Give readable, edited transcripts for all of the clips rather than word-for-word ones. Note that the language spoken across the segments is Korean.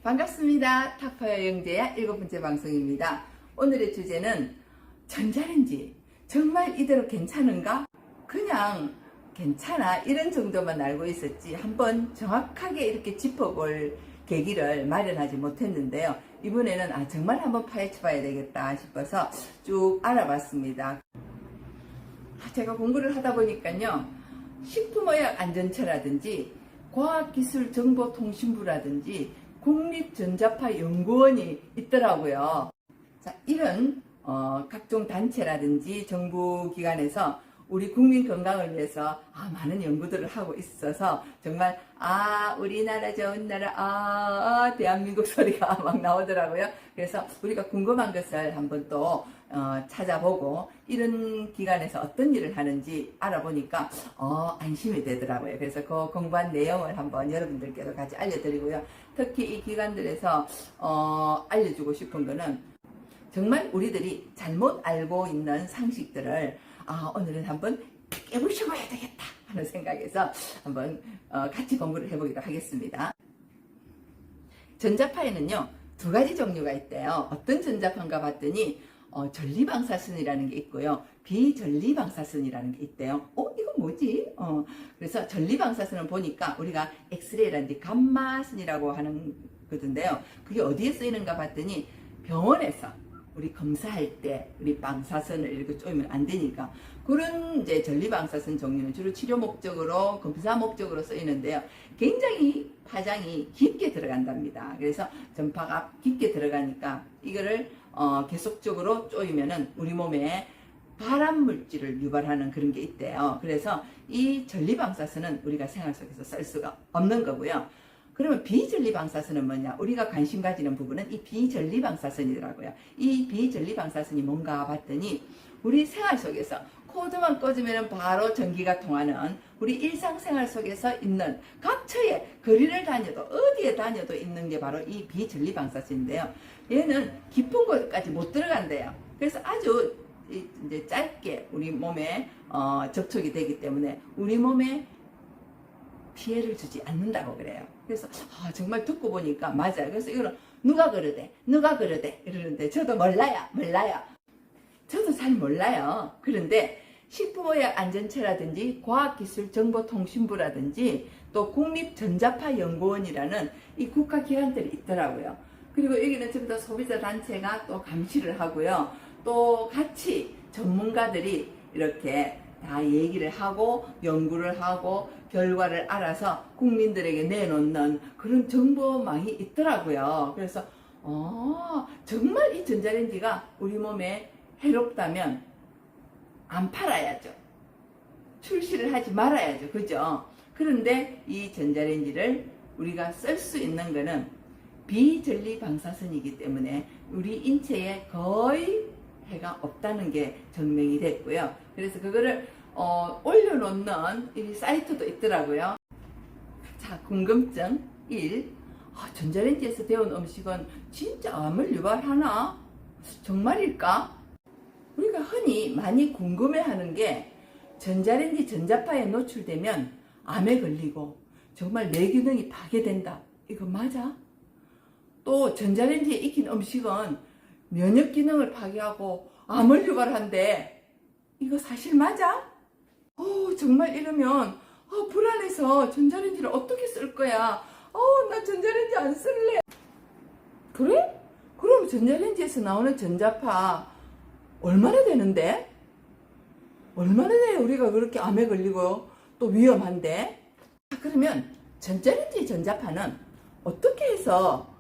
반갑습니다. 타파야 영재야 7번째 방송입니다. 오늘의 주제는 전자레인지 정말 이대로 괜찮은가? 그냥 괜찮아 이런 정도만 알고 있었지 한번 정확하게 이렇게 짚어볼 계기를 마련하지 못했는데요. 이번에는 정말 한번 파헤쳐 봐야 되겠다 싶어서 쭉 알아봤습니다. 제가 공부를 하다 보니까요, 식품의약안전처라든지 과학기술정보통신부라든지 국립전자파연구원이 있더라고요. 자, 이런 각종 단체라든지 정부기관에서 우리 국민 건강을 위해서 많은 연구들을 하고 있어서 정말 우리나라 좋은 나라 대한민국 소리가 막 나오더라고요. 그래서 우리가 궁금한 것을 한번 또 찾아보고 이런 기관에서 어떤 일을 하는지 알아보니까 안심이 되더라고요. 그래서 그 공부한 내용을 한번 여러분들께도 같이 알려드리고요. 특히 이 기관들에서 알려주고 싶은 거는 정말 우리들이 잘못 알고 있는 상식들을 오늘은 한번 깨부셔봐야 되겠다 하는 생각에서 한번 같이 공부를 해보기로 하겠습니다. 전자파에는요 2가지 종류가 있대요. 어떤 전자파인가 봤더니 전리방사선이라는 게 있고요, 비전리방사선이라는 게 있대요. 이건 뭐지? 그래서 전리방사선은 보니까 우리가 엑스레이라든지 감마선이라고 하는 거던데요. 그게 어디에 쓰이는가 봤더니 병원에서 우리 검사할 때 우리 방사선을 이렇게 쪼이면 안 되니까 그런 이제 전리방사선 종류는 주로 치료 목적으로 검사 목적으로 쓰이는데요. 굉장히 파장이 깊게 들어간답니다. 그래서 전파가 깊게 들어가니까 이거를 계속적으로 쪼이면은 우리 몸에 발암 물질을 유발하는 그런 게 있대요. 그래서 이 전리방사선은 우리가 생활 속에서 쓸 수가 없는 거고요. 그러면 비전리방사선은 뭐냐? 우리가 관심 가지는 부분은 이 비전리방사선이더라고요. 이 비전리방사선이 뭔가 봤더니 우리 생활 속에서 코드만 꽂으면 바로 전기가 통하는 우리 일상생활 속에서 있는 각처에 거리를 다녀도 어디에 다녀도 있는 게 바로 이 비전리방사선인데요. 얘는 깊은 곳까지 못 들어간대요. 그래서 아주 이제 짧게 우리 몸에 접촉이 되기 때문에 우리 몸에 피해를 주지 않는다고 그래요. 그래서 정말 듣고 보니까 맞아요. 그래서 이거는 누가 그러대 이러는데 저도 몰라요. 저도 잘 몰라요. 그런데 식품의약안전처라든지 과학기술정보통신부라든지 또 국립전자파연구원이라는 이 국가기관들이 있더라고요. 그리고 여기는 전부 다 소비자 단체가 또 감시를 하고요. 또 같이 전문가들이 이렇게 다 얘기를 하고 연구를 하고 결과를 알아서 국민들에게 내놓는 그런 정보망이 있더라고요. 그래서 정말 이 전자레인지가 우리 몸에 해롭다면 안 팔아야죠. 출시를 하지 말아야죠. 그죠? 그런데 이 전자레인지를 우리가 쓸 수 있는 거는 비전리방사선이기 때문에 우리 인체에 거의 해가 없다는 게 증명이 됐고요. 그래서 그거를 올려놓는 이 사이트도 있더라고요. 자, 궁금증 1. 전자레인지에서 데운 음식은 진짜 암을 유발하나? 정말일까? 우리가 흔히 많이 궁금해하는 게 전자레인지 전자파에 노출되면 암에 걸리고 정말 뇌기능이 파괴된다. 이거 맞아? 또 전자레인지에 익힌 음식은 면역기능을 파괴하고 암을 유발한대. 이거 사실 맞아? 정말 이러면 불안해서 전자레인지를 어떻게 쓸 거야? 나 전자레인지 안 쓸래. 그래? 그럼 전자레인지에서 나오는 전자파 얼마나 되는데? 얼마나 돼야 우리가 그렇게 암에 걸리고 또 위험한데? 그러면 전자레인지 전자파는 어떻게 해서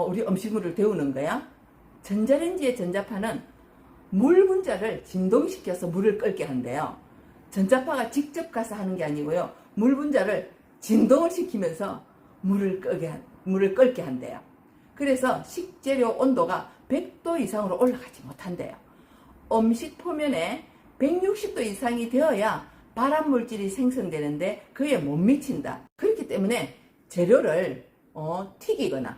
우리 음식물을 데우는 거야? 전자레인지의 전자파는 물 분자를 진동시켜서 물을 끓게 한대요. 전자파가 직접 가서 하는 게 아니고요. 물 분자를 진동을 시키면서 물을 끓게 한대요. 그래서 식재료 온도가 100도 이상으로 올라가지 못한대요. 음식 표면에 160도 이상이 되어야 발암 물질이 생성되는데 그에 못 미친다. 그렇기 때문에 재료를 튀기거나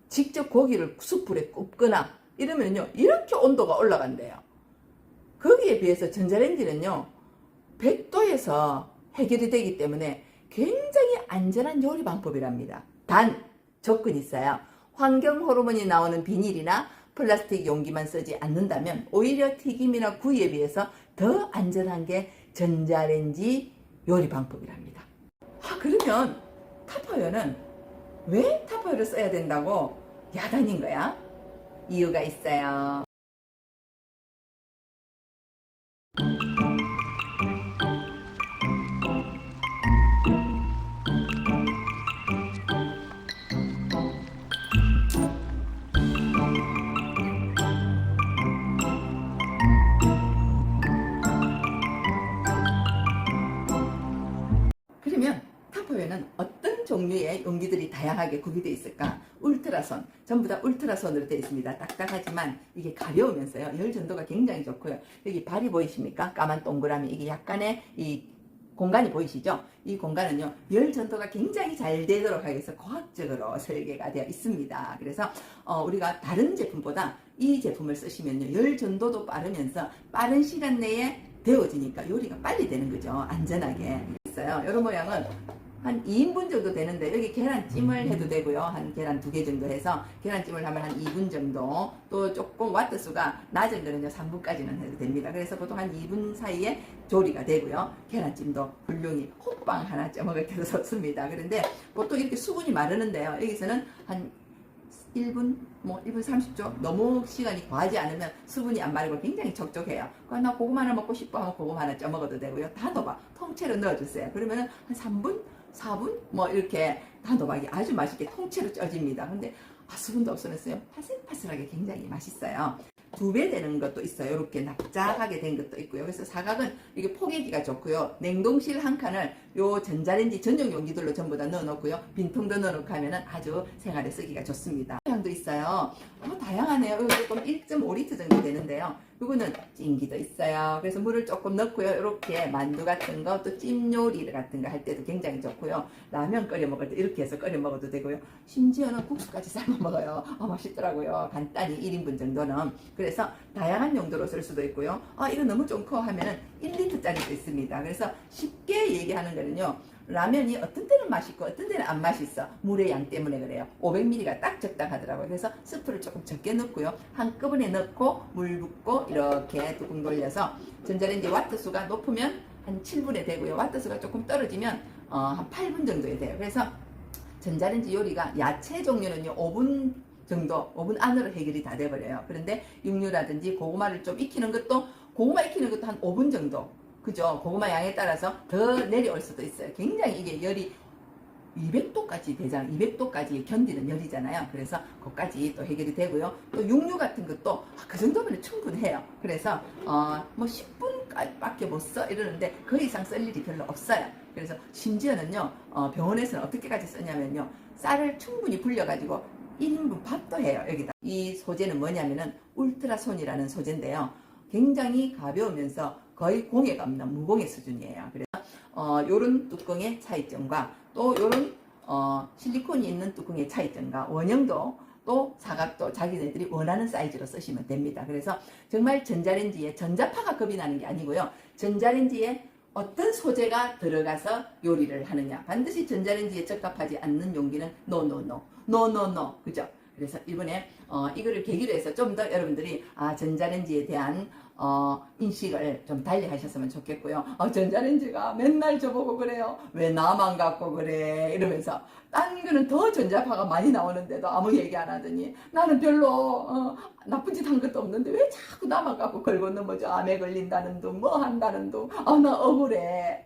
직접 고기를 숯불에 굽거나 이러면요 이렇게 온도가 올라간대요. 거기에 비해서 전자레인지는요 100도에서 해결이 되기 때문에 굉장히 안전한 요리 방법이랍니다. 단 조건이 있어요. 환경 호르몬이 나오는 비닐이나 플라스틱 용기만 쓰지 않는다면 오히려 튀김이나 구이에 비해서 더 안전한 게 전자레인지 요리 방법이랍니다. 그러면 타퍼웨어는 왜 타퍼웨어를 써야 된다고 야단인 거야? 이유가 있어요. 그러면 타퍼웨어는 어떤 종류의 용기들이 다양하게 구비되어 있을까? 울트라손, 전부 다 울트라손으로 되어 있습니다. 딱딱하지만 이게 가벼우면서요, 열 전도가 굉장히 좋고요. 여기 발이 보이십니까? 까만 동그라미, 이게 약간의 이 공간이 보이시죠? 이 공간은요, 열 전도가 굉장히 잘 되도록 하기 위해서 과학적으로 설계가 되어 있습니다. 그래서 우리가 다른 제품보다 이 제품을 쓰시면요, 열 전도도 빠르면서 빠른 시간 내에 데워지니까 요리가 빨리 되는 거죠. 안전하게 있어요. 이런 모양은 한 2인분 정도 되는데, 여기 계란찜을 해도 되고요. 한 계란 2개 정도 해서 계란찜을 하면 한 2분 정도, 또 조금 와트 수가 낮은 거는요 3분까지는 해도 됩니다. 그래서 보통 한 2분 사이에 조리가 되고요. 계란찜도 훌륭히 호빵 하나 쪄먹을 때도 좋습니다. 그런데 보통 이렇게 수분이 마르는데요, 여기서는 한 1분, 1분 30초, 너무 시간이 과하지 않으면 수분이 안 마르고 굉장히 촉촉해요. 나 고구마 하나 먹고 싶어 하면 고구마 하나 쪄 먹어도 되고요. 단호박 통째로 넣어주세요. 그러면 한 3분, 4분 이렇게 단호박이 아주 맛있게 통째로 쪄집니다. 근데 수분도 없어졌어요. 파슬파슬하게 굉장히 맛있어요. 2배 되는 것도 있어요. 이렇게 납작하게 된 것도 있고요. 그래서 사각은 이게 포개기가 좋고요. 냉동실 한 칸을 요 전자레인지 전용 용기들로 전부 다 넣어놓고요. 빈통도 넣어놓고 하면은 아주 생활에 쓰기가 좋습니다. 모양도 있어요. 다양하네요. 이거 조금 1.5리터 정도 되는데요. 이거는 찜기도 있어요. 그래서 물을 조금 넣고요. 이렇게 만두 같은 거, 또 찜 요리 같은 거 할 때도 굉장히 좋고요. 라면 끓여 먹을 때 이렇게 해서 끓여 먹어도 되고요. 심지어는 국수까지 삶아 먹어요. 맛있더라고요. 간단히 1인분 정도는. 그래서 다양한 용도로 쓸 수도 있고요. 이거 너무 좀 커 하면은 1리터짜리도 있습니다. 그래서 쉽게 얘기하는 거는요, 라면이 어떤 때는 맛있고 어떤 때는 안 맛있어. 물의 양 때문에 그래요. 500ml가 딱 적당하더라고요. 그래서 스프를 조금 적게 넣고요, 한꺼번에 넣고 물 붓고 이렇게 뚜껑 돌려서 전자레인지 와트 수가 높으면 한 7분에 되고요. 와트 수가 조금 떨어지면 한 8분 정도에 돼요. 그래서 전자레인지 요리가 야채 종류는요 5분 정도, 5분 안으로 해결이 다 돼버려요. 그런데 육류라든지 고구마를 좀 익히는 것도, 고구마 익히는 것도 한 5분 정도, 그죠? 고구마 양에 따라서 더 내려올 수도 있어요. 굉장히 이게 열이 200도까지 되잖아요. 200도까지 견디는 열이잖아요. 그래서 그것까지 또 해결이 되고요. 또 육류 같은 것도 그 정도면 충분해요. 그래서 10분밖에 못 써 이러는데 그 이상 쓸 일이 별로 없어요. 그래서 심지어는요, 병원에서는 어떻게까지 쓰냐면요, 쌀을 충분히 불려가지고 1인분 밥도 해요. 여기다. 이 소재는 뭐냐면은 울트라손이라는 소재인데요, 굉장히 가벼우면서 거의 공해가 없는 무공해 수준이에요. 그래서 요런 뚜껑의 차이점과 또 요런 실리콘이 있는 뚜껑의 차이점과 원형도 또 사각도 자기네들이 원하는 사이즈로 쓰시면 됩니다. 그래서 정말 전자레인지에 전자파가 겁이 나는 게 아니고요, 전자레인지에 어떤 소재가 들어가서 요리를 하느냐, 반드시 전자레인지에 적합하지 않는 용기는 노. 그죠? 그래서 이번에 이거를 계기로 해서 좀 더 여러분들이 전자레인지에 대한 인식을 좀 달리 하셨으면 좋겠고요. 전자레인지가 맨날 저보고 그래요. 왜 나만 갖고 그래? 이러면서 딴 거는 더 전자파가 많이 나오는데도 아무 얘기 안 하더니, 나는 별로 나쁜 짓 한 것도 없는데 왜 자꾸 나만 갖고 걸고 넘어져? 암에 걸린다는 둥, 뭐 한다는 둥. 나 억울해.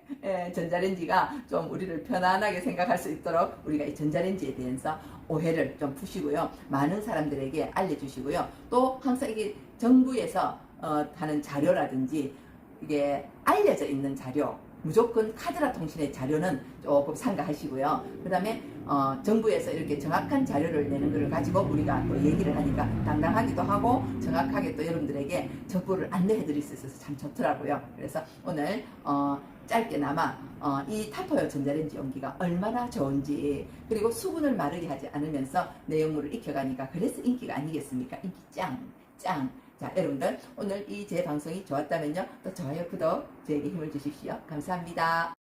전자레인지가 좀 우리를 편안하게 생각할 수 있도록 우리가 이 전자레인지에 대해서 오해를 좀 푸시고요, 많은 사람들에게 알려주시고요. 또 항상 이게 정부에서 하는 자료라든지 이게 알려져 있는 자료, 무조건 카드라 통신의 자료는 조금 삼가하시고요. 그 다음에 정부에서 이렇게 정확한 자료를 내는 것을 가지고 우리가 또 얘기를 하니까 당당하기도 하고 정확하게 또 여러분들에게 정보를 안내해 드릴 수 있어서 참 좋더라고요. 그래서 오늘 짧게나마 이 타퍼웨어 전자레인지 용기가 얼마나 좋은지, 그리고 수분을 마르게 하지 않으면서 내용물을 익혀가니까 그래서 인기가 아니겠습니까? 인기 짱. 자, 여러분들 오늘 이 제 방송이 좋았다면요, 또 좋아요, 구독 저에게 힘을 주십시오. 감사합니다.